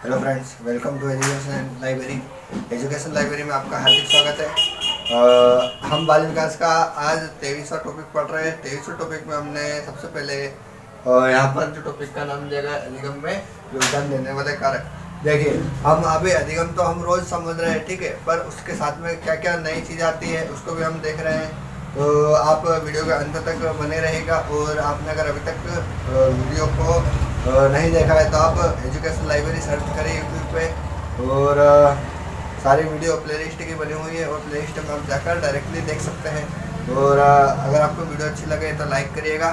Hello friends, welcome to education library. Education library में आपका हार्दिक स्वागत है। हम बाल विकास का आज 23वां टॉपिक पढ़ रहे हैं। 23वें टॉपिक में हमने सबसे पहले यहाँ पर जो टॉपिक का नाम दिया गया अधिगम में योगदान देने वाले कारक। देखिए, हम अभी अधिगम तो हम रोज समझ रहे हैं, ठीक है, पर उसके साथ में क्या क्या नई चीज़ आती है उसको भी हम देख रहे हैं। तो आप वीडियो के अंत तक बने रहेगा। और आपने अगर अभी तक वीडियो को नहीं देखा है तो आप एजुकेशन लाइब्रेरी सर्च करें यूट्यूब पे, और सारी वीडियो प्लेलिस्ट की बनी हुई है और प्लेलिस्ट में आप जाकर डायरेक्टली देख सकते हैं। और अगर आपको वीडियो अच्छी लगे तो लाइक करिएगा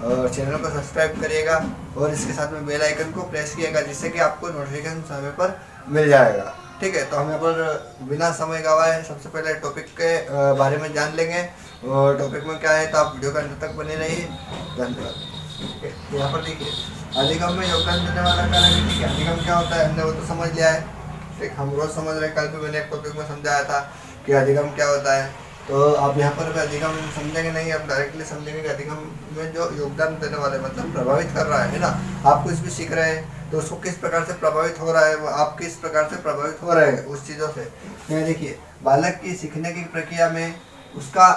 और चैनल को सब्सक्राइब करिएगा और इसके साथ में बेल आइकन को प्रेस किएगा, जिससे कि आपको नोटिफिकेशन समय पर मिल जाएगा। ठीक है, तो हम यहाँ पर बिना समय गवाए सबसे पहले टॉपिक के बारे में जान लेंगे। और टॉपिक में क्या है तो आप वीडियो का अंत तक बने रहिए। धन्यवाद। यहाँ पर देखिए, अधिगम में योगदान देने वाला कारक। ठीक है, अधिगम क्या होता है हमने वो तो समझ लिया है। ठीक, हम रोज समझ रहे हैं। कल भी मैंने एक टॉपिक में समझाया था कि अधिगम क्या होता है। तो आप यहाँ पर भी अधिगम समझेंगे नहीं, आप डायरेक्टली समझेंगे कि अधिगम में जो योगदान देने वाले मतलब प्रभावित कर रहा है ना, आप कुछ भी सीख रहे हैं तो उसको किस प्रकार से प्रभावित हो रहा है, वो आप किस प्रकार से प्रभावित हो रहे हैं उस चीज़ों से। यहाँ देखिए, बालक की सीखने की प्रक्रिया में उसका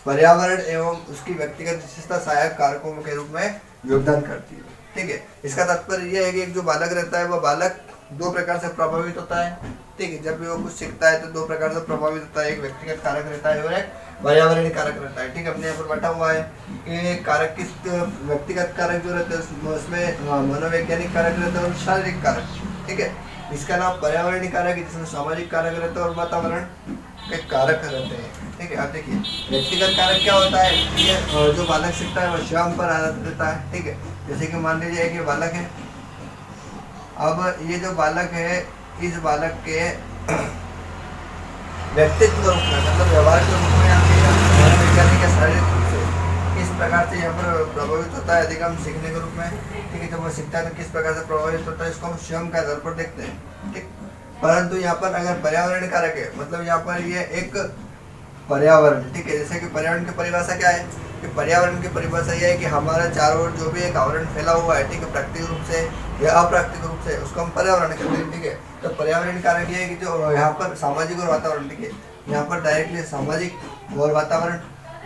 पर्यावरण एवं उसकी व्यक्तिगत विशेषता सहायक कारकों के रूप में योगदान करती है। ठीक है, इसका तात्पर्य यह है कि एक जो बालक रहता है वह बालक दो प्रकार से प्रभावित होता है। ठीक है, जब भी वो कुछ सीखता है तो दो प्रकार से प्रभावित होता है, एक व्यक्तिगत कारक रहता है और एक पर्यावरणीय कारक रहता है। ठीक है, हमने यहाँ पर बैठा हुआ है कि कारक किस व्यक्तिगत कारक जो रहते हैं उसमें मनोवैज्ञानिक कारक रहता है और शारीरिक कारक। ठीक है, इसका नाम पर्यावरणीय कारक है जिसमें सामाजिक कारक रहता है और वातावरण के कारक रहते हैं। ठीक है, आप देखिए व्यक्तिगत कारक क्या होता है, ये जो बालक सीखता है वह स्वयं पर आधारित रहता है। ठीक है, जैसे कि मान लीजिए कि बालक है, अब ये जो बालक है इस बालक के व्यक्तित्व रूप में मतलब व्यवहार के रूप में मनोवैज्ञानिक या शारीरिक रूप से किस प्रकार से यहाँ पर प्रभावित होता है अधिगम सीखने के रूप में। ठीक है, जब वो सीखता है तो किस प्रकार से प्रभावित होता है इसको हम स्वयं के आधार पर देखते हैं। ठीक, परंतु यहाँ पर अगर पर्यावरण कारक है मतलब यहाँ पर ये एक पर्यावरण। ठीक है, जैसे कि पर्यावरण की परिभाषा क्या है कि पर्यावरण की परिभाषा यह है कि हमारा चारों ओर जो भी एक आवरण फैला हुआ है, ठीक है, प्राकृतिक रूप से या अप्राकृतिक रूप से, उसको हम पर्यावरण कहते हैं। ठीक है, तो पर्यावरण कारक ये है कि जो यहाँ पर सामाजिक और वातावरण, ठीक है, यहाँ पर डायरेक्टली सामाजिक और वातावरण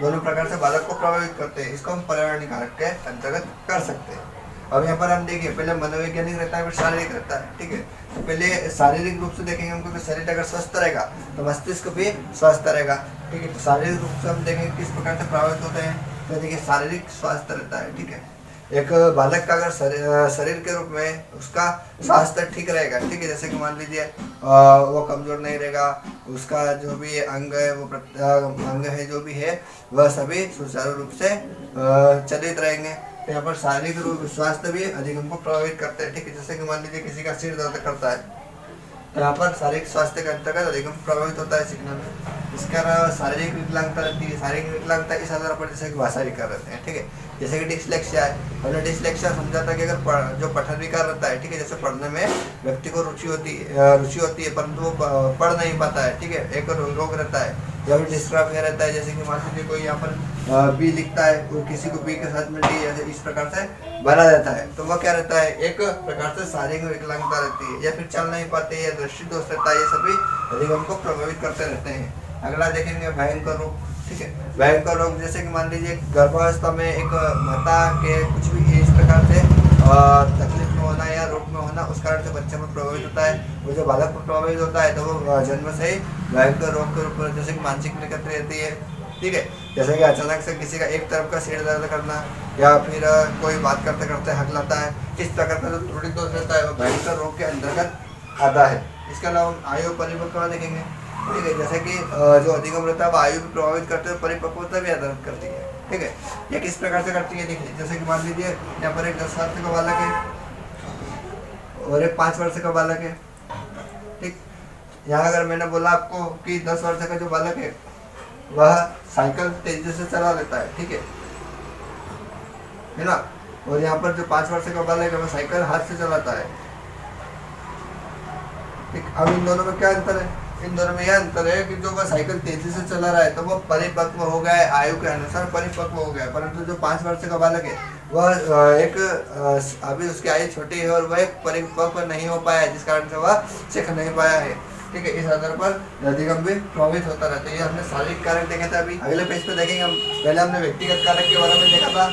दोनों प्रकार से बालक को प्रभावित करते हैं, इसको हम पर्यावरणीय कारक के अंतर्गत कर सकते हैं। अब यहाँ पर हम देखिए पहले मनोवैज्ञानिक रहता है फिर शारीरिक रहता है। ठीक है, तो पहले शारीरिक रूप से देखेंगे हमको कि शरीर अगर स्वस्थ रहेगा तो मस्तिष्क भी स्वस्थ रहेगा। ठीक है, तो शारीरिक रूप से हम देखेंगे किस प्रकार से प्रभावित होते हैं, तो देखिए शारीरिक स्वास्थ्य रहता है। ठीक है, एक बालक का अगर शरीर के रूप में उसका स्वास्थ्य ठीक रहेगा, ठीक है, जैसे कि मान लीजिए वो कमजोर नहीं रहेगा, उसका जो भी अंग है वो अंग है जो भी है वह सभी सुचारू रूप से चलित रहेंगे। तो यहाँ पर शारीरिक रूप स्वास्थ्य भी अधिगम को प्रभावित करते हैं। ठीक है, जैसे कि मान लीजिए किसी का सिर दर्द करता है तो यहाँ पर शारीरिक स्वास्थ्य के अंतर्गत अधिगम प्रभावित होता है सीखने में। इसके अलावा शारीरिक विकलांगता रहती है, शारीरिक विकलांगता इस आधार पर जैसे कि भाषा विकार रहते हैं। ठीक है, जैसे कि डिसलेक्सिया है, हमने डिसलेक्सिया समझा था कि अगर जो पठन विकार रहता है, ठीक है, जैसे पढ़ने में व्यक्ति को रुचि होती है परंतु वो पढ़ नहीं पाता है। ठीक है, एक रोग रहता है। या फिर डिस्ट्राफिया रहता है, जैसे कि मान लीजिए कोई यहाँ पर बी लिखता है और किसी को बी के साथ में डी ऐसे इस प्रकार से बना रहता है, तो वह क्या रहता है एक प्रकार से शारीरिक विकलांगता रहती है, या फिर चल नहीं पाते या दृष्टि दोष रहता है, ये सभी अधिगम को प्रभावित करते रहते हैं। अगला देखेंगे भयंकर रोग। ठीक है, भयंकर रोग जैसे कि मान लीजिए गर्भावस्था में एक माता के कुछ भी इस प्रकार से तकलीफ में होना या रोग में होना, उस कारण से बच्चे में प्रभावित होता है। वो जो बालक पर प्रभावित होता है तो वो जन्म से ही भयंकर रोग के रूप में जैसे कि मानसिक विकृति रहती है। ठीक है, जैसे कि अचानक से किसी का एक तरफ का सिर दर्द करना या फिर कोई बात करते करते हकलाता है, इस प्रकार का जो त्रुटि दोष रहता है वो भयंकर रोग के अंतर्गत आता है। इसके अलावा आयु परिपक्वता देखेंगे। ठीक है, जैसे कि जो अधिगम रहता है वो आयु भी प्रभावित करते हैं, परिपक्वता भी आधारित करती है। ठीक है, ये किस प्रकार से करती है देखिए, जैसे कि मान लीजिए यहाँ पर एक 10 वर्ष का बालक है और एक 5 वर्ष का बालक है। ठीक, यहाँ अगर मैंने बोला आपको कि 10 वर्ष का जो बालक है वह साइकिल तेजी से चला लेता है, ठीक है ना, और यहाँ पर जो 5 वर्ष का बालक है वह साइकिल हाथ से चलाता है। ठीक, अब इन दोनों में क्या अंतर है, इन दोनों में यह अंतर है कि जो वह साइकिल तेजी से चला रहा है तो वो परिपक्व हो गया है, आयु के अनुसार परिपक्व हो गया है। परंतु जो 5 वर्ष का बालक है वह अभी उसकी आयु छोटी है और वह एक परिपक्व नहीं हो पाया है, जिस कारण से वह सीख नहीं पाया है। ठीक है, इस आधार पर अधिगम भी प्रभावित होता रहता है। ये हमने शारीरिक कारक देखे थे। अभी अगले पेज पे देखेंगे हम। पहले हमने व्यक्तिगत कारक के बारे में देखा था।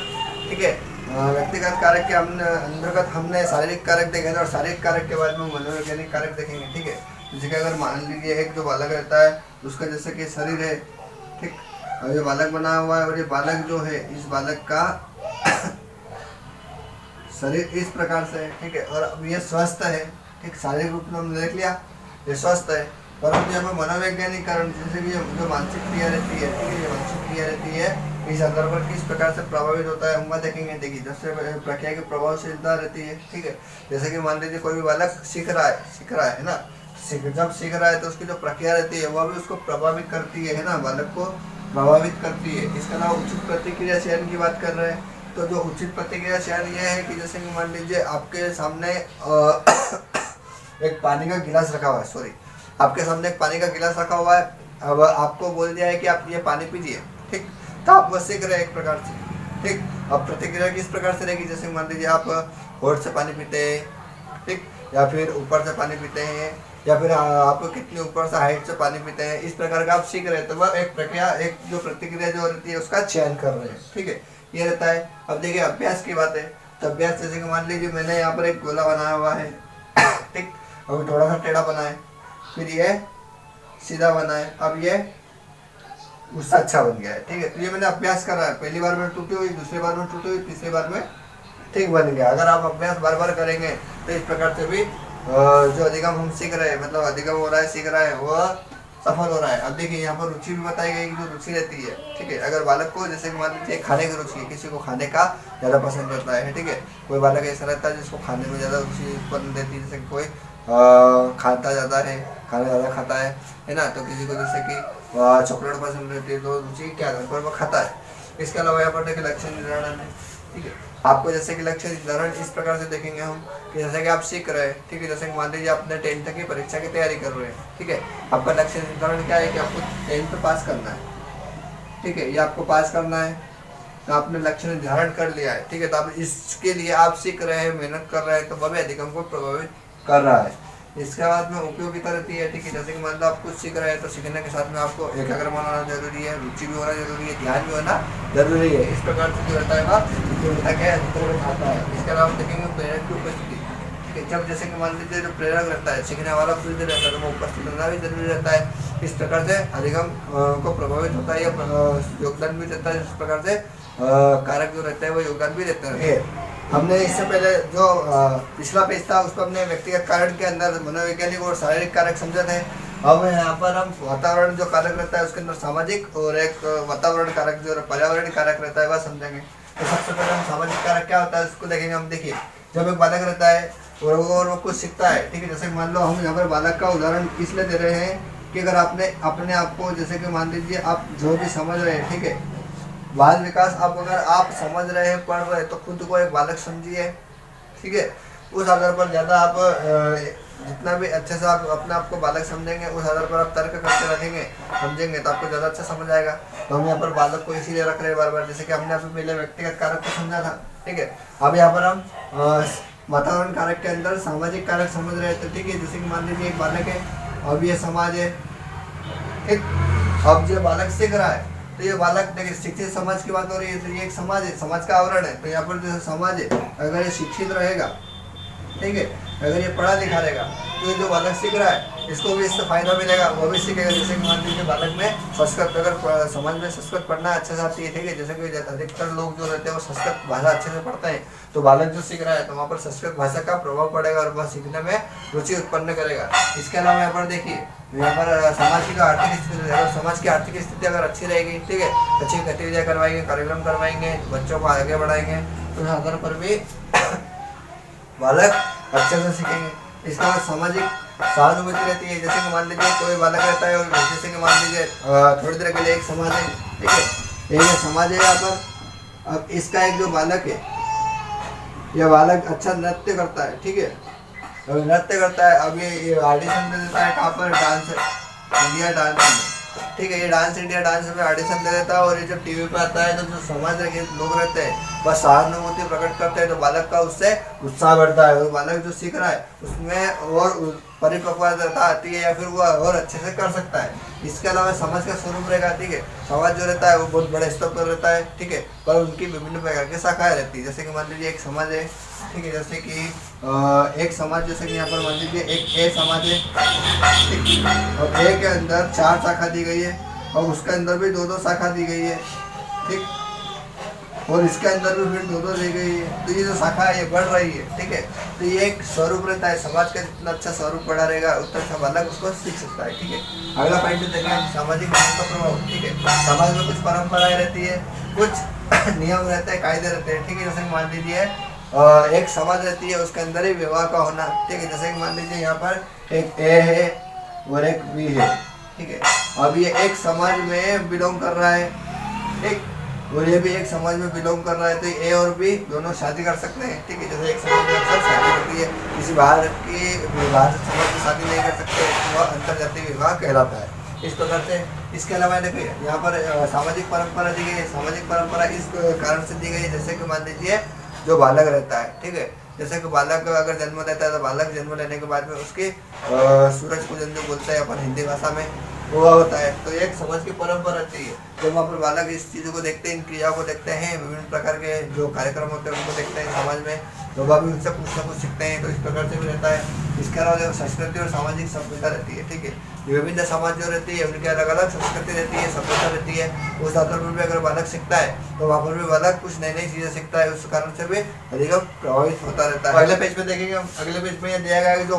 ठीक है, व्यक्तिगत कारक के अंतर्गत हमने शारीरिक कारक देखे थे और शारीरिक कारक के बाद में मनोवैज्ञानिक कारक देखेंगे। ठीक है, जैसे कि अगर मान लीजिए एक जो बालक रहता है उसका जैसे कि शरीर है, ठीक, और ये बालक बना हुआ है और ये बालक जो है इस बालक का शरीर इस प्रकार से है। ठीक है, और अब ये स्वस्थ है। ठीक, शारीरिक रूप में हमने देख लिया ये स्वस्थ है। परंतु यहाँ पर मनोवैज्ञानिक कारण जैसे कि जो मानसिक क्रिया रहती है, ठीक है, ये मानसिक क्रिया रहती है, इस आधार पर किस प्रकार से प्रभावित होता है हम देखेंगे। देखिए, जैसे प्रक्रिया की प्रभावशीलता रहती है। ठीक है, जैसे कि मान लीजिए कोई भी बालक सीख रहा है ना, जब सीख रहा है तो उसकी जो प्रक्रिया रहती है वह भी उसको प्रभावित करती है ना, बालक को प्रभावित करती है। इसके अलावा उचित प्रतिक्रिया चयन की बात कर रहे हैं, तो जो उचित प्रतिक्रिया चयन यह है कि जैसे कि मान लीजिए आपके सामने एक पानी का गिलास रखा हुआ है, आपके सामने एक पानी का गिलास रखा हुआ है। अब आपको बोल दिया है कि आप ये पानी पीजिए। ठीक, तो आप वह सीख रहे हैं एक प्रकार से। ठीक, अब प्रतिक्रिया किस प्रकार से रहेगी, जैसे मान लीजिए आप होठ से पानी पीते हैं, ठीक, या फिर ऊपर से पानी पीते हैं, या फिर आप कितने ऊपर से हाइट से पानी पीते हैं, इस प्रकार का आप सीख रहे हैं। तो वह एक प्रक्रिया, एक जो प्रतिक्रिया जो रहती है उसका चयन कर रहे हैं। ठीक है, ये रहता है। अब देखिए अभ्यास की बात है, तो अभ्यास जैसे कि मान लीजिए मैंने यहाँ पर एक गोला बनाया हुआ है, ठीक, अभी थोड़ा सा टेढ़ा बना है, फिर ये सीधा बना है, अब ये उससे अच्छा बन गया है। ठीक है, तो ये मैंने अभ्यास करा है। पहली बार में टूटी हुई, दूसरी बार में टूटी हुई, तीसरी बार में ठीक बन गया। अगर आप अभ्यास बार बार करेंगे तो इस प्रकार से भी जो अधिगम हम सीख रहे हैं, मतलब अधिगम हो रहा है, सीख रहा है, वह सफल हो रहा है। अब देखिए यहाँ पर रुचि भी बताई गई, जो रुचि रहती है। ठीक है, अगर बालक को जैसे मान लीजिए खाने की रुचि है, किसी को खाने का ज़्यादा पसंद रहता है। ठीक है, कोई बालक ऐसा रहता है जिसको खाने में ज़्यादा रुचि उत्पन्न रहती है, जैसे कोई खाता ज़्यादा है, खाना ज़्यादा खाता है ना, तो किसी को जैसे कि चॉकलेट पसंद रहती है तो रुचि क्या आधार पर वो खाता है। इसके अलावा यहाँ पर देखिए लक्ष्य निर्धारण है। ठीक है, आपको जैसे कि लक्ष्य निर्धारण इस प्रकार से देखेंगे हम कि जैसे कि आप सीख रहे हैं। ठीक है, जैसे कि मान लीजिए आपने 10th तक की परीक्षा की तैयारी कर रहे हैं। ठीक है, आपका लक्ष्य निर्धारण क्या है कि आपको 10th पास करना है। ठीक है, ये आपको पास करना है, तो आपने लक्ष्य निर्धारण कर लिया है। ठीक है, तो आप इसके लिए आप सीख रहे हैं, मेहनत कर रहे हैं, तो वह भी अधिगम को प्रभावित कर रहा है। इसके बाद में उपयोगिता रहती है। ठीक है, जैसे कि मतलब आप कुछ सीख रहे हैं तो सीखने के साथ में आपको एकाग्र होना जरूरी है, रुचि भी होना जरूरी है, ध्यान भी होना जरूरी है। इस प्रकार से जो रहता है वह उपयोगिता के अंतर्गत आता है। इसके अलावा देखेंगे प्रेरक की उपस्थिति। ठीक है, जब जैसे कि मान लीजिए जो प्रेरक रहता है, सीखने वाला उपस्थित रहता है, तो वो उपस्थित रहना भी जरूरी रहता है। इस प्रकार से अधिगम को प्रभावित होता है या योगदान भी देता है। इस प्रकार से कारक जो रहता है वो योगदान भी देता है। हमने इससे पहले जो पिछला पेज था उस पर हमने व्यक्तिगत कारक के अंदर मनोवैज्ञानिक और शारीरिक कारक समझे थे। अब यहाँ पर हम वातावरण जो कारक रहता है उसके अंदर सामाजिक और एक वातावरण कारक जो पर्यावरण कारक रहता है वह समझेंगे। तो सबसे पहले हम सामाजिक कारक क्या होता है उसको देखेंगे। हम देखिए, जब एक बालक रहता है और वो कुछ सीखता है। ठीक है, जैसे मान लो हम यहाँ पर बालक का उदाहरण इसलिए दे रहे हैं कि अगर आपने अपने आप को जैसे कि मान लीजिए आप जो भी समझ रहे हैं, ठीक है, बाल विकास आप अगर आप समझ रहे हैं, पढ़ रहे हैं, तो खुद को एक बालक समझिए। ठीक है, उस आधार पर ज़्यादा आप जितना भी अच्छे से आप अपने आप को बालक समझेंगे, उस आधार पर आप तर्क करके रखेंगे, समझेंगे, तो आपको ज़्यादा अच्छा समझ आएगा। तो हम यहाँ पर बालक को इसीलिए रख रहे हैं बार बार, जैसे कि हमने अभी पहले व्यक्तिगत कारक को समझा था। ठीक है, अब यहाँ पर हम वातावरण कारक के अंदर सामाजिक कारक समझ रहे हैं। तो ठीक है, जैसे कि मान लीजिए एक बालक है, अब ये समाज है। ठीक, अब जो बालक सीख रहा है तो ये बालक देखिए शिक्षित समाज की बात हो रही है, तो ये एक समाज है, समाज का आवरण है। तो यहाँ पर जो समाज है अगर ये शिक्षित रहेगा, ठीक है, अगर ये पढ़ा लिखा रहेगा, तो ये जो बालक सीख रहा है इसको भी इससे फायदा मिलेगा, वो भी सीखेगा। जैसे कि मान लीजिए बालक में संस्कृत, अगर समाज में संस्कृत पढ़ना अच्छे से आती है, ठीक है, जैसे कि अधिकतर लोग जो रहते हैं वो संस्कृत भाषा अच्छे से पढ़ते हैं, तो बालक जो सीख रहा है तो वहाँ पर संस्कृत भाषा का प्रभाव पड़ेगा और वह सीखने में रुचि उत्पन्न करेगा। इसके अलावा यहाँ पर देखिए, यहाँ पर समाज की जो आर्थिक स्थिति, अगर समाज की आर्थिक स्थिति अगर अच्छी रहेगी, ठीक है, अच्छी गतिविधियाँ करवाएंगे, कार्यक्रम करवाएंगे, बच्चों को आगे बढ़ाएंगे, तो उस आधार पर भी बालक अच्छे से सीखेंगे। इसके बाद सामाजिक सहानुभूति रहती है। जैसे कि मान लीजिए कोई बालक रहता है और जैसे कि मान लीजिए थोड़ी देर के लिए एक समाज है, ठीक है, एक समाज है यहाँ पर। अब इसका एक जो बालक है, यह बालक अच्छा नृत्य करता है, ठीक है, नृत्य करता है। अब ये ऑडिशन दे देता है, कहाँ पर, डांस इंडिया डांस में, ठीक है। ये डांस इंडिया डांस में ऑडिशन दे देता है और ये जब टीवी पे आता है तो जो समाज के लोग रहते हैं बस सहानुभूति प्रकट करते हैं, तो बालक का उससे उत्साह बढ़ता है और बालक जो सीख रहा है उसमें और परिपक्वता आती है या फिर वो और अच्छे से कर सकता है। इसके अलावा समाज का स्वरूप रहेगा, ठीक है। समाज जो रहता है वो बहुत बड़े स्तर पर रहता है, ठीक है, पर उनकी विभिन्न प्रकार की शाखाएं रहती है। जैसे कि मान लीजिए एक समाज है, ठीक है, जैसे कि एक समाज, जैसे कि यहाँ पर मान लीजिए एक ए समाज है, ठीक, और ए के अंदर 4 शाखा दी गई है और उसके अंदर भी 2-2 शाखा दी गई है, ठीक, और इसके अंदर भी फिर 2-2 दी गई है। तो ये जो शाखा है ये बढ़ रही है, ठीक है। तो ये एक स्वरूप रहता है, समाज का जितना अच्छा स्वरूप बढ़ा रहेगा उतना अच्छा बालक उसको सीख सकता है, ठीक है। अगला पॉइंट देखें सामाजिक नियम का प्रभाव, ठीक है। समाज में कुछ परंपराएं रहती है, कुछ नियम रहते हैं, कायदे रहते हैं, ठीक है। जैसे मान लीजिए एक समाज रहती है उसके अंदर ही विवाह का होना, ठीक है। जैसे कि मान लीजिए यहाँ पर एक ए है और एक बी है, ठीक है। अब ये एक समाज में बिलोंग कर रहा है, ठीक, और ये भी एक समाज में बिलोंग कर रहा है, तो ए और बी दोनों शादी कर सकते हैं, ठीक है। जैसे एक समाज में अक्सर शादी होती है, किसी बाहर समाज में शादी नहीं कर सकते, वह अंतरजातीय विवाह कहलाता है। इस प्रकार से इसके अलावा देखिए यहाँ पर सामाजिक परंपरा दी गई है। सामाजिक परंपरा इस कारण से दी गई है, जैसे कि मान लीजिए जो बालक रहता है, ठीक है, जैसे कि बालक अगर जन्म लेता है तो बालक जन्म लेने के बाद में उसके सूरज पूजन जो बोलते हैं अपन हिंदी भाषा में, वो होता है। तो एक समाज की परंपरा रहती है, जब वहाँ पर बालक इस चीज़ों को देखते हैं, इन क्रियाओं को देखते हैं, विभिन्न प्रकार के जो कार्यक्रम होते हैं उनको देखते हैं समाज में, तो वह भी उनसे कुछ ना कुछ सीखते हैं, तो इस प्रकार से भी रहता है। इसके अलावा जो संस्कृति और सामाजिक सभ्यता रहती है, ठीक है, विभिन्न समाज जो रहती है उनकी अलग अलग संस्कृति रहती है, सभ्यता रहती है। उस आधार पर भी अगर बालक सीखता है तो वहाँ पर भी बालक कुछ नई नई चीज़ें सीखता है, उस कारण से भी अधिक प्रभावित होता रहता है। अगले पेज पे देखेंगे हम, अगले पेज में यह दिया गया है कि जो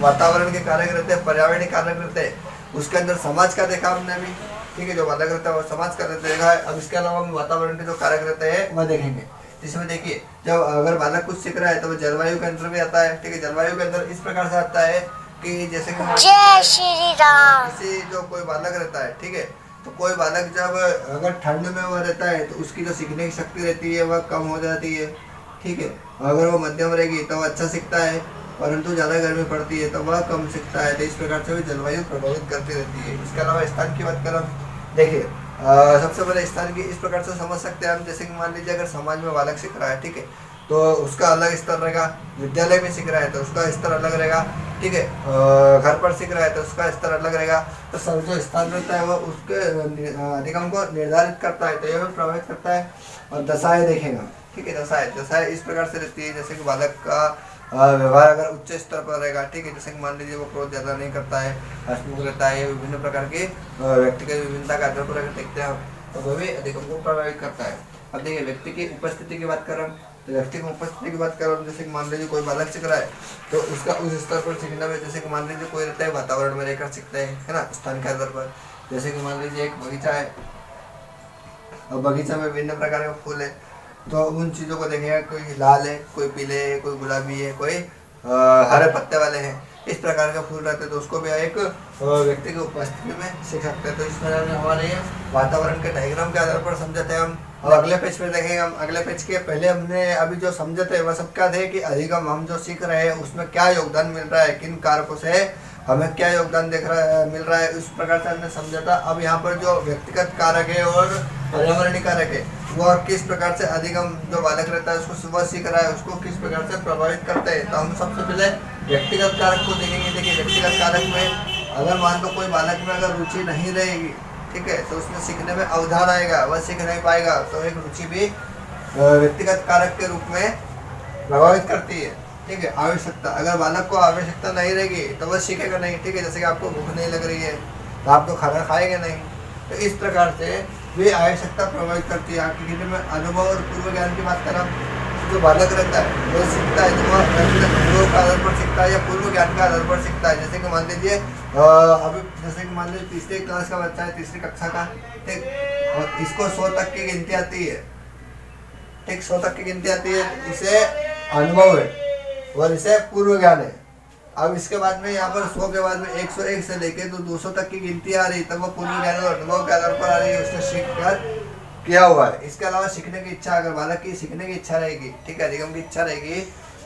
वातावरण के कारक रहते हैं, पर्यावरणीय कारक रहते हैं, उसके अंदर समाज का देखा हमने अभी, ठीक है, जो बालक रहता है वो समाज का देखा है। अब इसके अलावा हम वातावरण के जो कारक रहते हैं वह देखेंगे, जिसमें देखिए जब अगर बालक कुछ सीख रहा है तो वो जलवायु के अंदर भी आता है, ठीक है। जलवायु के अंदर इस प्रकार से आता है कि जैसे कि जय श्री राम, किसी जो कोई बालक रहता है, ठीक है, तो कोई बालक जब अगर ठंड में वह रहता है तो उसकी जो सीखने की शक्ति रहती है वह कम हो जाती है, ठीक है। अगर वो मध्यम रहेगी तो वह अच्छा सीखता है, परंतु ज़्यादा गर्मी पड़ती है तो वह कम सीखता है। तो इस प्रकार से भी जलवायु प्रभावित करती रहती है। इसके अलावा स्थान की बात करें, देखिए सबसे पहले स्थान की इस प्रकार से समझ सकते हैं हम, जैसे कि मान लीजिए अगर समाज में बालक सीख रहा है, ठीक है, तो उसका अलग स्तर रहेगा। विद्यालय में सीख रहा है तो उसका स्तर अलग रहेगा, ठीक है। घर पर सीख रहा है तो उसका स्तर अलग रहेगा। तो सब जो स्थान रहता है वो उसके अधिगम को निर्धारित करता है, तो यह भी प्रभावित करता है। और दशाएं देखेंगे, ठीक है, दशाएं इस प्रकार से रहती है, जैसे कि बालक का व्यवहार अगर उच्च स्तर पर रहेगा, ठीक है, जैसे कि मान लीजिए वो क्रोध ज़्यादा नहीं करता है, हंसमुख रहता है, विभिन्न प्रकार के व्यक्तिगत विभिन्नता का आधार पर अगर देखते हैं हम तो वह भी अधिगम को प्रभावित करता है। अब देखिए व्यक्ति की उपस्थिति की बात करें, तो व्यक्ति की उपस्थिति की बात करें, जैसे कि मान लीजिए कोई बालक सीख रहा है तो उसका उस स्तर पर सीखना में, जैसे कि मान लीजिए कोई रहता है वातावरण में रहकर सीखते हैं, है ना, स्थान के आधार पर। जैसे कि मान लीजिए एक बगीचा है और बगीचा में विभिन्न प्रकार के फूल है, तो उन चीज़ों को देखेगा, कोई लाल है, कोई पीले है, कोई गुलाबी है, कोई हरे पत्ते वाले हैं, इस प्रकार के फूल रहते हैं, तो उसको भी एक व्यक्ति की उपस्थिति में सीख सकते हैं। तो इस प्रकार में हमारे वातावरण के डायग्राम के आधार पर समझते हैं हम। और अगले पेज पे देखेंगे हम, अगले पेज के पहले हमने अभी जो समझे थे वह सब क्या थे कि अधिगम हम जो सीख रहे हैं उसमें क्या योगदान मिल रहा है, किन कारकों से हमें क्या योगदान मिल रहा है, इस प्रकार से हमने समझा था। अब यहाँ पर जो व्यक्तिगत कारक है और पर्यावरणीय कारक है वह किस प्रकार से अधिगम जो बालक रहता है उसको सुबह सीख रहा है उसको किस प्रकार से प्रभावित करते हैं। तो हम सबसे पहले व्यक्तिगत कारक को देखेंगे। देखिए व्यक्तिगत कारक में अगर मान लो कोई बालक में अगर रुचि नहीं रहेगी, ठीक है, तो उसमें सीखने में अवधान आएगा, वह सीख नहीं पाएगा। तो एक रुचि भी व्यक्तिगत कारक के रूप में प्रभावित करती है, ठीक है। आवश्यकता, अगर बालक को आवश्यकता नहीं रहेगी तो वह सीखेगा नहीं, ठीक है। जैसे कि आपको भूख नहीं लग रही है तो आप तो खाना खाएंगे नहीं। तो इस प्रकार से वे आवश्यकता प्रभावित करती है। आपकी गिनती में अनुभव और पूर्व ज्ञान की बात करें, जो बालक रहता है वो सीखता है, तो वह अनुभव का आधार पर सीखता है या पूर्व ज्ञान का आधार पर सीखता है। जैसे कि मान लीजिए अभी जैसे कि मान लीजिए तीसरी क्लास का बच्चा है, तीसरी कक्षा का, ठीक, और इसको 100 तक की गिनती आती है, ठीक, 100 तक की गिनती आती है, इसे अनुभव है और इसे पूर्व ज्ञान है। अब इसके बाद में यहाँ पर 100 के बाद में 101 से लेके तो 200 तक की गिनती आ रही, तब वो पूर्व ज्ञान और अनुभव के आधार पर आ रही है, उसने सीख कर किया हुआ है। इसके अलावा सीखने की इच्छा, अगर बालक की सीखने की इच्छा रहेगी, ठीक है, अधिगम की इच्छा रहेगी,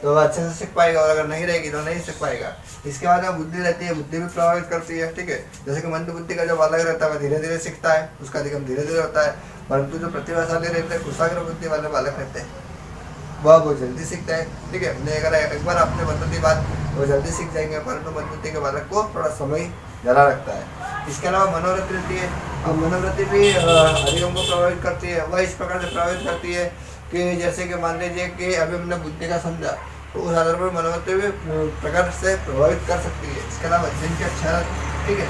तो वो अच्छे से सीख पाएगा, और अगर नहीं रहेगी तो नहीं सीख पाएगा। इसके बाद में बुद्धि रहती है, बुद्धि भी प्रभावित करती है, ठीक है। जैसे कि मंद बुद्धि का जो बालक रहता है वह धीरे धीरे सीखता है, उसका अधिगम धीरे धीरे होता है। परंतु जो प्रतिभाशाली रहते हैं, कुशाग्र बुद्धि वाले बालक रहते हैं, वह बहुत जल्दी सीखता है, ठीक है। नहीं, अगर एक बार आपने बता दी बात वो जल्दी सीख जाएंगे, परंतु मंद बुद्धि के बालक को थोड़ा समय ज़्यादा लगता है। इसके अलावा मनोवृत्ति रहती है। अब मनोवृत्ति भी अधिगम को प्रभावित करती है। वह इस प्रकार से प्रभावित करती है कि जैसे कि मान लीजिए कि अभी हमने बुद्धि का समझा, तो उस आधार पर मनोवृत्ति भी प्रकार से प्रभावित कर सकती है। इसके अलावा जिनके अच्छा, ठीक है,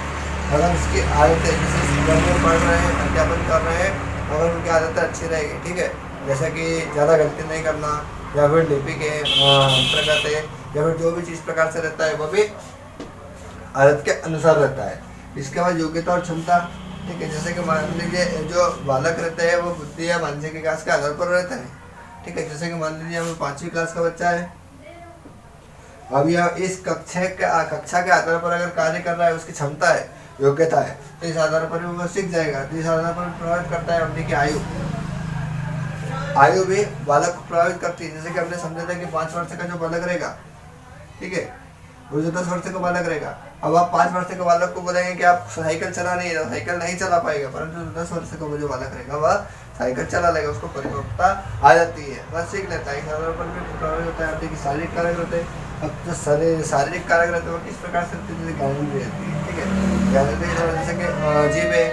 अगर उसकी आदतें जैसे घर में पढ़ रहे हैं, अध्यापन कर रहे हैं, अगर उनकी आदतें अच्छी रहेगी, ठीक है, जैसे कि ज़्यादा गलती नहीं करना, या फिर लिपि के अंतर्गत है, या फिर जो भी चीज़ प्रकार से रहता है वह भी आदत के अनुसार रहता है। इसके बाद योग्यता और क्षमता, ठीक है, जैसे कि मान लीजिए जो बालक रहते हैं वो बुद्धि या मानसिक विकास के आधार पर रहता है, ठीक है। जैसे कि मान लीजिए हमें 5वीं क्लास का बच्चा है, अब यह इस कक्षा के आधार पर अगर कार्य कर रहा है, उसकी क्षमता है, योग्यता है, तो इस आधार पर वो सीख जाएगा। तो इस आधार पर प्रभावित करता है अपनी की आयु भी बालक को प्रभावित करती है। जैसे कि हमने समझा था कि 5 वर्ष का जो बालक रहेगा, ठीक है, वो जो 10 वर्ष का बालक रहेगा, अब आप 5 वर्ष के बालक को बोलेंगे कि आप साइकिल चला नहीं है, साइकिल नहीं चला पाएगा, परंतु 10 वर्ष का वो जो बालक रहेगा वह साइकिल चला लेगा, उसको परिपक्वता आ जाती है, वह सीख लेता है। इस आधार पर भी प्रभावित होता है। देखिए शारीरिक कारक होते हैं। अब जो शारीरिक कारक रहते हैं वो किस प्रकार से ज्ञानेंद्रिय रहती है, ठीक है। ज्ञानेंद्रिय जैसे कि जीभ है,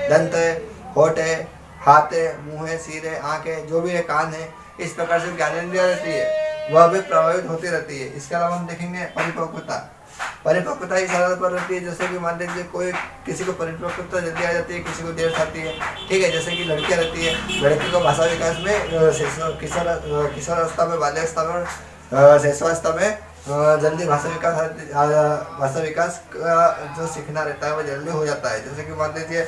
दंत है, होठ है, हाथ है, मुंह है, सिर है, आँख है, जो भी है, कान है, इस प्रकार से ज्ञानेंद्रिय रहती है, वह भी प्रभावित होती रहती है। इसके अलावा हम देखेंगे परिपक्वता इस आधार पर रहती है। जैसे कि मान लीजिए कोई किसी को परिपक्वता जल्दी आ जाती है, किसी को देर से आती है, ठीक है। जैसे कि लड़कियां रहती है, लड़की को भाषा विकास में किशोरावस्था में, बाल्यावस्था में, शैशवावस्था में जल्दी भाषा विकास का जो सीखना रहता है वो जल्दी हो जाता है। जैसे कि मान लीजिए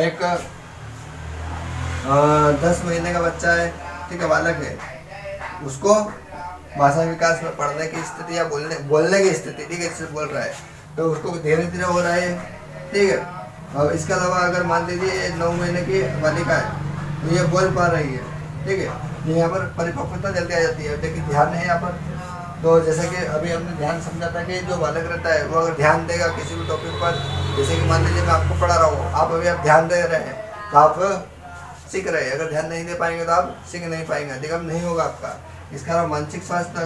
एक 10 महीने का बच्चा है, ठीक है, बालक है, उसको भाषा विकास में पढ़ने की स्थिति या बोलने की स्थिति, ठीक है, बोल रहा है, तो उसको धीरे धीरे हो रहा है, ठीक है। और इसके अलावा अगर मान लीजिए 9 महीने की बालिका है, तो ये बोल पा रही है, ठीक है, यहाँ पर परिपक्वता जल्दी आ जाती है। देखिए ध्यान है यहाँ पर, तो जैसे कि अभी हमने ध्यान समझा था कि जो बालक रहता है वो अगर ध्यान देगा किसी भी टॉपिक पर, जैसे कि मान लीजिए मैं आपको पढ़ा रहा हूँ, आप ध्यान दे रहे हैं तो आप सीख रहे हैं, अगर ध्यान नहीं दे पाएंगे तो आप सीख नहीं पाएंगे, अधिगम नहीं होगा आपका। इसके अलावा मानसिक स्वास्थ्य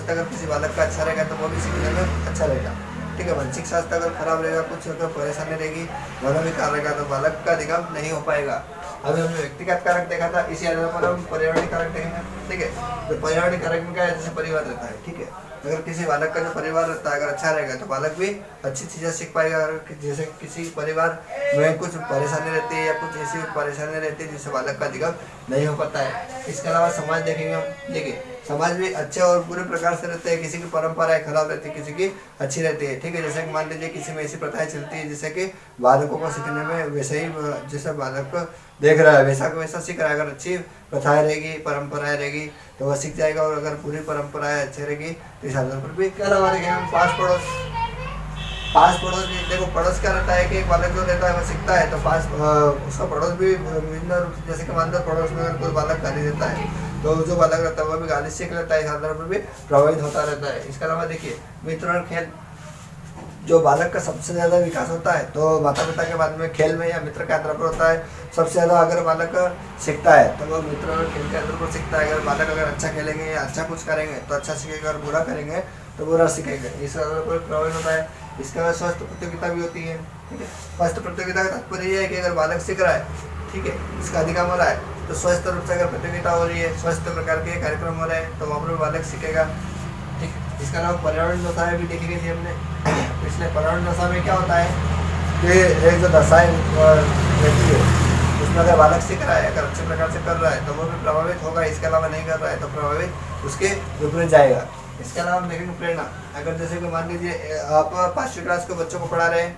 अगर किसी बालक का अच्छा रहेगा तो वो भी सीखने में अच्छा रहेगा, ठीक है। मानसिक स्वास्थ्य अगर खराब रहेगा, कुछ अगर परेशानी रहेगी, मनोविकार रहेगा, तो बालक का अधिगम नहीं हो पाएगा। अभी हमने व्यक्तिगत कारक देखा था, इसी आधार पर हम पर्यावरणीय कारक देखेंगे, ठीक है। तो पर्यावरणीय कारक में क्या है, जैसे परिवार रहता है, ठीक है, अगर किसी बालक का जो परिवार रहता है अगर अच्छा रहेगा तो बालक भी अच्छी चीज़ें सीख पाएगा। अगर जैसे किसी परिवार में कुछ परेशानी रहती है या कुछ ऐसी परेशानी रहती है जिससे बालक का अधिगम नहीं हो पाता है। इसके अलावा समाज देखेंगे हम, देखिए समाज भी अच्छे और बुरे प्रकार से रहते हैं, किसी की परंपराएं खराब रहती है, किसी की अच्छी रहती है, ठीक है। जैसे कि मान लीजिए किसी में ऐसी प्रथाएं चलती है जिससे कि बालकों को सीखने में वैसे ही जैसे बालक को देख रहा है वैसा को वैसा सीख रहा है। अगर अच्छी प्रथाएं रहेगी, परंपराएं रहेगी तो वह सीख जाएगा, और अगर पूरी परंपराएं अच्छी रहेगी तो इस आधार पर भी। क्या अलावा देखेंगे हम पास पड़ोस देखो, पड़ोस क्या रहता है कि एक बालक जो रहता है वह सीखता है, तो पास उसका पड़ोस भी विभिन्न रूप से, जैसे कि मान लो पड़ोस में अगर कोई बालक गाली देता है तो जो बालक रहता है वह भी गाली सीख लेता है, इस आधार पर भी प्रभावित होता रहता है। इसके अलावा देखिए मित्र और खेल, जो बालक का सबसे ज़्यादा विकास होता है तो माता पिता के बाद में खेल में या मित्र के आधार पर होता है। सबसे ज़्यादा अगर बालक सीखता है तो वह मित्र और खेल के आधार पर सीखता है। अगर बालक अगर अच्छा खेलेंगे या अच्छा कुछ करेंगे तो अच्छा सीखेगा, अगर बुरा करेंगे तो बुरा सीखेगा, इस आधार पर प्रभावित होता है। इसके बाद स्वस्थ प्रतियोगिता भी होती है, ठीक है। स्वस्थ प्रतियोगिता का तात्पर्य यह है कि अगर बालक सीख रहा है, ठीक है, इसका अधिगम हो रहा है, तो स्वस्थ रूप से अगर प्रतियोगिता हो रही है, स्वस्थ प्रकार के कार्यक्रम हो रहे हैं तो वहाँ पर बालक सीखेगा, ठीक है। इसके अलावा पर्यावरण दशाएं भी देखी गई थी हमने, इसलिए पर्यावरण दशा में क्या होता है कि एक जो दशाएं रहती है उसमें अगर बालक सीख रहा है, अगर अच्छे प्रकार से कर रहा है तो वो भी प्रभावित होगा। इसके अलावा नहीं कर रहा है तो प्रभावित उसके विपरीत जाएगा। इसके अलावा हम देखेंगे प्रेरणा। अगर जैसे कि मान लीजिए आप 5वीं क्लास के बच्चों को पढ़ा रहे हैं,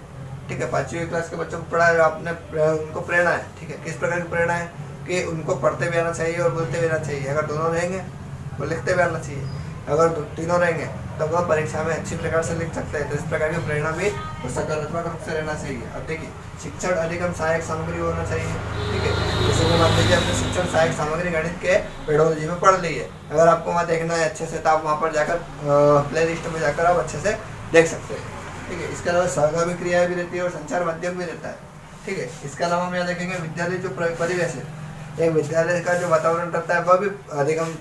ठीक है, 5वीं क्लास के बच्चों को पढ़ा रहे हैं, आपने उनको प्रेरणा है, ठीक है। किस प्रकार की प्रेरणा है कि उनको पढ़ते भी आना चाहिए और बोलते भी आना चाहिए। अगर दोनों रहेंगे वो लिखते भी आना चाहिए, अगर तीनों रहेंगे तो वह परीक्षा में अच्छी प्रकार से लिख सकते हैं। तो इस प्रकार की प्रेरणा भी वो सकारात्मक रूप से रहना चाहिए। अब देखिए शिक्षण अधिगम सहायक सामग्री होना चाहिए, ठीक है। जैसे कि मान लीजिए आपने शिक्षण सहायक सामग्री गणित के पेडोलॉजी में पढ़ ली है, अगर आपको वहाँ देखना है अच्छे से तो आप वहाँ पर जाकर प्ले लिस्ट में जाकर आप अच्छे से देख सकते हैं, ठीक है। इसके अलावा सहगामी क्रियाएं भी रहती है और संचार माध्यम भी रहता है, ठीक है। इसके अलावा हम यहाँ देखेंगे विद्यालय जो परिवेश है, एक विद्यालय का जो वातावरण रहता है वह भी अधिगम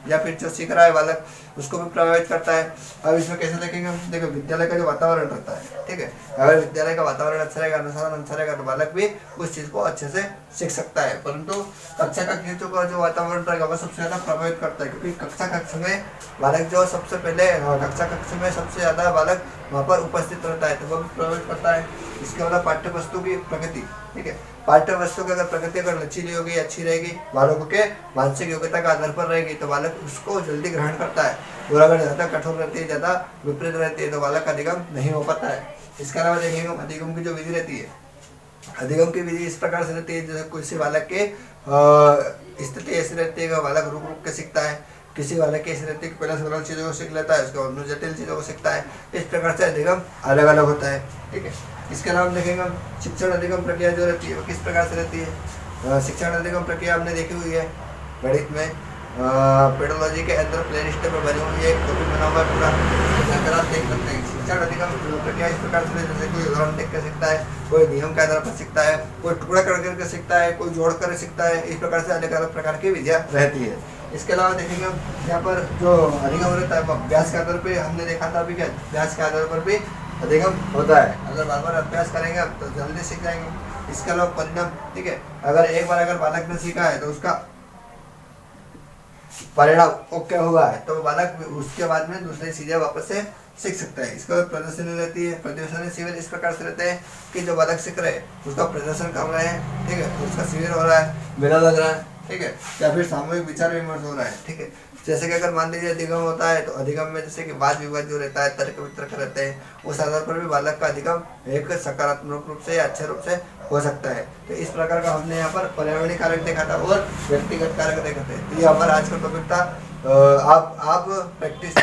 या फिर जो सीख रहा है बालक उसको भी प्रभावित करता है। अब इसमें कैसे देखेंगे हम, देखो विद्यालय का जो वातावरण रहता है, ठीक है, अगर विद्यालय का वातावरण अच्छा रहेगा, अनुशासन अच्छा रहेगा तो बालक भी उस चीज़ को अच्छे से सीख सकता है। परंतु कक्षा कक्षों का जो वातावरण रहेगा वह सबसे ज़्यादा प्रभावित करता है, क्योंकि कक्षा कक्ष में बालक जो सबसे पहले कक्षा कक्ष में सबसे ज़्यादा बालक वहाँ पर उपस्थित रहता है तो वह भी प्रभावित करता है। इसके अलावा पाठ्य वस्तु की प्रगति, ठीक है, पाठ्य वस्तु की अगर प्रगति अगर लचीली होगी, अच्छी रहेगी, बालकों के मानसिक योग्यता का आधार पर रहेगी तो बालक उसको जल्दी ग्रहण करता है। और अगर ज़्यादा कठोर रहती है, ज़्यादा विपरीत रहती है तो बालक का अधिगम नहीं हो पाता है। इसके अलावा देखेंगे हम अधिगम की जो विधि रहती है, अधिगम की विधि इस प्रकार से रहती है जैसे किसी बालक के स्थिति ऐसी रहती है कि बालक रुक रुक के सीखता है, किसी बालक की ऐसी रहती है कि पहले सरल चीज़ों को सीख लेता है, उसके बाद जटिल चीज़ों को सीखता है। इस प्रकार से अधिगम अलग अलग होता है, ठीक है। इसके अलावा देखेंगे हम शिक्षण अधिगम प्रक्रिया जो रहती है वो किस प्रकार से रहती है। शिक्षण अधिगम प्रक्रिया हमने देखी हुई है गणित में, पेडोलॉजी के अंदर प्ले लिस्ट में बनी हुई है, टॉपिक बना हुआ है पूरा, जाकर आप देख सकते हैं। शिक्षण अधिगम प्रक्रिया इस प्रकार से जैसे कोई उदाहरण देख कर सीखता है, कोई नियम के आधार पर सीखता है, कोई टुकड़ा करके सीखता है, कोई जोड़ कर सीखता है। इस प्रकार से अलग अलग प्रकार की विधियाँ रहती है। इसके अलावा देखेंगे हम यहाँ पर जो अधिगम रहता है अभ्यास के आधार पर, हमने देखा था अभी क्या अभ्यास के आधार पर भी अधिगम होता है। अगर बार बार अभ्यास करेंगे तो जल्दी सीख जाएंगे। इसके अलावा परिणाम, ठीक है, अगर एक बार अगर बालक ने सीखा है तो उसका परिणाम ओके हुआ है तो बालक उसके बाद में दूसरी चीजें वापस से सीख सकता है। इसका प्रदर्शनी रहती है, प्रदर्शनी शिविर इस प्रकार से रहते हैं कि जो बालक सीख रहे हैं उसका प्रदर्शन कर रहे हैं, ठीक है, उसका शिविर हो रहा है, मेला लग रहा है, ठीक है, या फिर सामूहिक विचार विमर्श हो रहा है, ठीक है। जैसे कि अगर मान लीजिए अधिगम होता है तो अधिगम में जैसे कि वाद विवाद जो रहता है, तर्क वितर्क रहते हैं, उस आधार पर भी बालक का अधिगम एक सकारात्मक रूप से या अच्छे रूप से हो सकता है। तो इस प्रकार का हमने यहाँ पर पर्यावरणीय कारक देखा था और व्यक्तिगत कारक देखे थे। तो ये हमारा आज का टॉपिक था। आप प्रैक्टिस,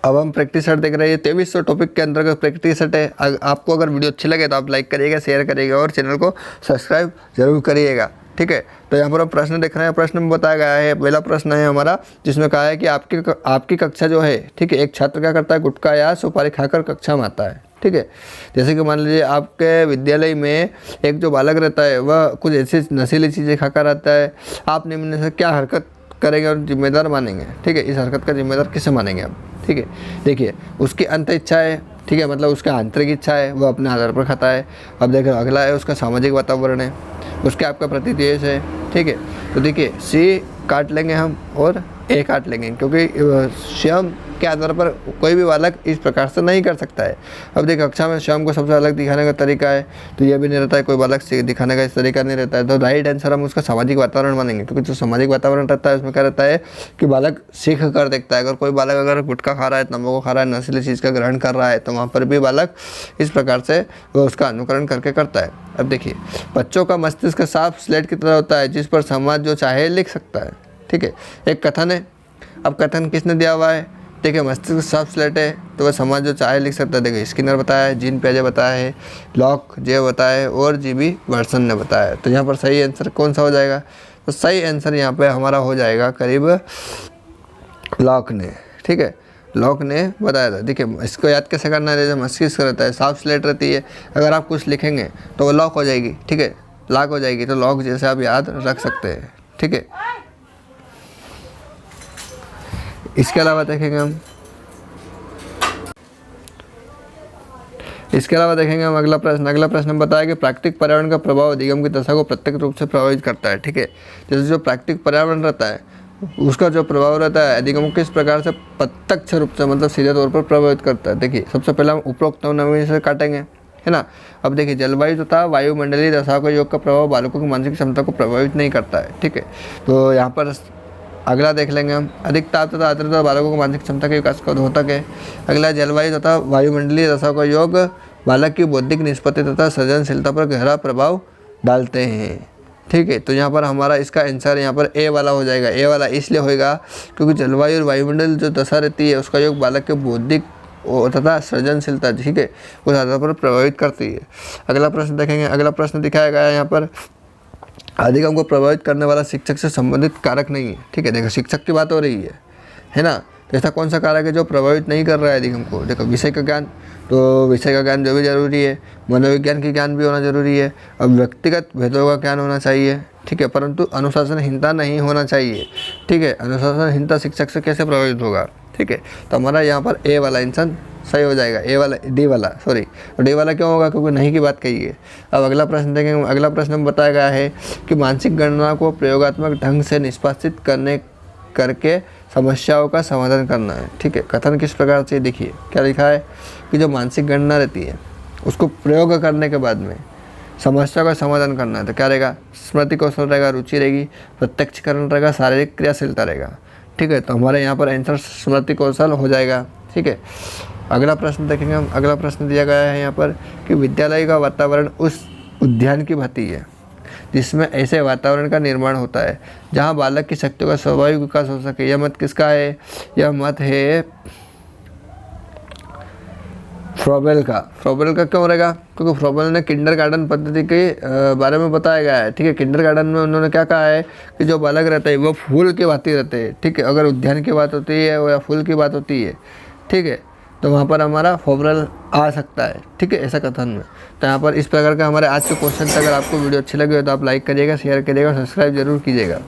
अब हम प्रैक्टिस सेट देख रहे हैं। 2300 टॉपिक के अंतर्गत प्रैक्टिस सेट है। आपको अगर वीडियो अच्छी लगे तो आप लाइक करिएगा, शेयर करिएगा और चैनल को सब्सक्राइब जरूर करिएगा, ठीक है। तो यहाँ पर हम प्रश्न देख रहे हैं। प्रश्न में बताया गया है, पहला प्रश्न है हमारा जिसमें कहा है कि आपकी कक्षा जो है, ठीक है, एक छात्र क्या करता है, गुटखा या सुपारी खाकर कक्षा में आता है, ठीक है। जैसे कि मान लीजिए आपके विद्यालय में एक जो बालक रहता है वह कुछ ऐसी नशीली चीज़ें खाकर आता है, आप निम्न में से क्या हरकत करेंगे और जिम्मेदार मानेंगे, ठीक है। इस हरकत का जिम्मेदार किसे मानेंगे आप, ठीक है। देखिए उसकी अंत इच्छा है, ठीक है, मतलब उसका आंतरिक इच्छा है, वो अपने आधार पर खाता है। अब देखिए अगला है उसका सामाजिक वातावरण है, उसके आपका प्रति द्वेष है, ठीक है। तो देखिए सी काट लेंगे हम और ए काट लेंगे, क्योंकि स्वयं के आधार पर कोई भी बालक इस प्रकार से नहीं कर सकता है। अब देखिए कक्षा में स्वयं को सबसे अलग दिखाने का तरीका है तो यह भी नहीं रहता है, कोई बालक से दिखाने का इस तरीका नहीं रहता है। तो राइट आंसर हम उसका सामाजिक वातावरण मानेंगे, क्योंकि जो सामाजिक वातावरण रहता है उसमें क्या रहता है कि बालक सीख कर देखता है। अगर कोई बालक अगर गुटखा खा रहा है, तंबाकू खा रहा है, नशीली चीज़ का ग्रहण कर रहा है तो वहाँ पर भी बालक इस प्रकार से वो उसका अनुकरण करके करता है। अब देखिए बच्चों का मस्तिष्क साफ स्लेट की तरह होता है जिस पर समाज जो चाहे लिख सकता है, ठीक है। एक कथन है, अब कथन किसने दिया हुआ है, देखिए मस्तिष्क साफ स्लेट है तो वह समाज जो चाहे लिख सकता है। देखिए स्किनर बताया है, जीन पियाजे बताया है, लॉक जे बताया है और जीबी वर्सन ने बताया है। तो यहाँ पर सही आंसर कौन सा हो जाएगा, तो सही आंसर यहाँ पे हमारा हो जाएगा करीब लॉक ने, ठीक है, लॉक ने बताया था। देखिए इसको याद कैसे करना है, जैसे मस्तिष्क रहता है साफ स्लेट रहती है, अगर आप कुछ लिखेंगे तो वो लॉक हो जाएगी, ठीक है, लॉक हो जाएगी। तो लॉक जैसे आप याद रख सकते हैं, ठीक है। इसके अलावा देखेंगे हम अगला प्रश्न बताया कि प्राकृतिक पर्यावरण का प्रभाव अधिगम की दशा को प्रत्यक्ष रूप से प्रभावित करता है, ठीक है। जैसे जो प्राकृतिक पर्यावरण रहता है उसका जो प्रभाव रहता है अधिगम को किस प्रकार से प्रत्यक्ष रूप से मतलब सीधे तौर पर प्रभावित करता है। देखिए सबसे पहले हम उपरोक्त नमूने से काटेंगे, है ना। अब देखिए जलवायु तथा वायुमंडलीय दशा का योग का प्रभाव बालकों की मानसिक क्षमता को प्रभावित नहीं करता है, ठीक है। तो यहाँ पर अगला देख लेंगे हम, अधिक ताप तथा आर्द्रता बालकों को मानसिक क्षमता के विकास का द्योतक है। अगला जलवायु तथा वायुमंडलीय दशा का योग बालक की बौद्धिक निष्पत्ति तथा सृजनशीलता पर गहरा प्रभाव डालते हैं, ठीक है। तो यहाँ पर हमारा इसका आंसर यहाँ पर ए वाला हो जाएगा। ए वाला इसलिए होएगा क्योंकि जलवायु और वायुमंडल जो दशा रहती है उसका योग बालक के बौद्धिक तथा सृजनशीलता, ठीक है, उस आधार पर प्रभावित करती है। अगला प्रश्न देखेंगे। अगला प्रश्न दिखाया गया है यहाँ पर, अधिगम को प्रभावित करने वाला शिक्षक से संबंधित कारक नहीं है। ठीक है, देखो शिक्षक की बात हो रही है ना, तो ऐसा कौन सा कारक है जो प्रभावित नहीं कर रहा है अधिगम को? देखो विषय का ज्ञान, तो विषय का ज्ञान जो भी जरूरी है, मनोविज्ञान की ज्ञान भी होना जरूरी है, अब व्यक्तिगत भेदों का ज्ञान होना चाहिए, ठीक है, परंतु अनुशासनहीनता नहीं होना चाहिए। ठीक है, अनुशासनहीनता शिक्षक से कैसे प्रभावित होगा? ठीक है, तो हमारा यहाँ पर ए वाला आंसर सही हो जाएगा, डी वाला क्यों होगा? क्योंकि नहीं की बात कही है। अब अगला प्रश्न देखेंगे। अगला प्रश्न में बताया गया है कि मानसिक गणना को प्रयोगात्मक ढंग से निष्पादित करके समस्याओं का समाधान करना है। ठीक है, कथन किस प्रकार से? देखिए क्या लिखा है कि जो मानसिक गणना रहती है उसको प्रयोग करने के बाद में समस्या का समाधान करना है। तो क्या रहेगा? स्मृति कौशल रहेगा, रुचि रहेगी, प्रत्यक्षकरण रहेगा, शारीरिक क्रियाशीलता रहेगा। ठीक है, तो हमारे यहाँ पर आंसर स्मृति कौशल हो जाएगा। ठीक है, अगला प्रश्न देखेंगे हम। अगला प्रश्न दिया गया है यहाँ पर कि विद्यालय का वातावरण उस उद्यान की भांति है जिसमें ऐसे वातावरण का निर्माण होता है जहाँ बालक की शक्तियों का स्वाभाविक विकास हो सके। यह मत किसका है? यह मत है फ्रॉबेल का। फ्रॉबेल का क्यों रहेगा? क्योंकि फ्रॉबेल ने किंडरगार्टन पद्धति के बारे में बताया गया है। ठीक है, किंडरगार्टन में उन्होंने क्या कहा है कि जो बालक रहते हैं वो फूल की भांति रहते हैं। ठीक है, अगर उद्यान की बात होती है या फूल की बात होती है, ठीक है, तो वहाँ पर हमारा फ्रॉबेल आ सकता है। ठीक है, ऐसा कथन में। तो यहाँ पर इस प्रकार का हमारे आज के क्वेश्चन, अगर आपको वीडियो अच्छी लगी हो तो आप लाइक करिएगा, शेयर करिएगा, सब्सक्राइब जरूर कीजिएगा।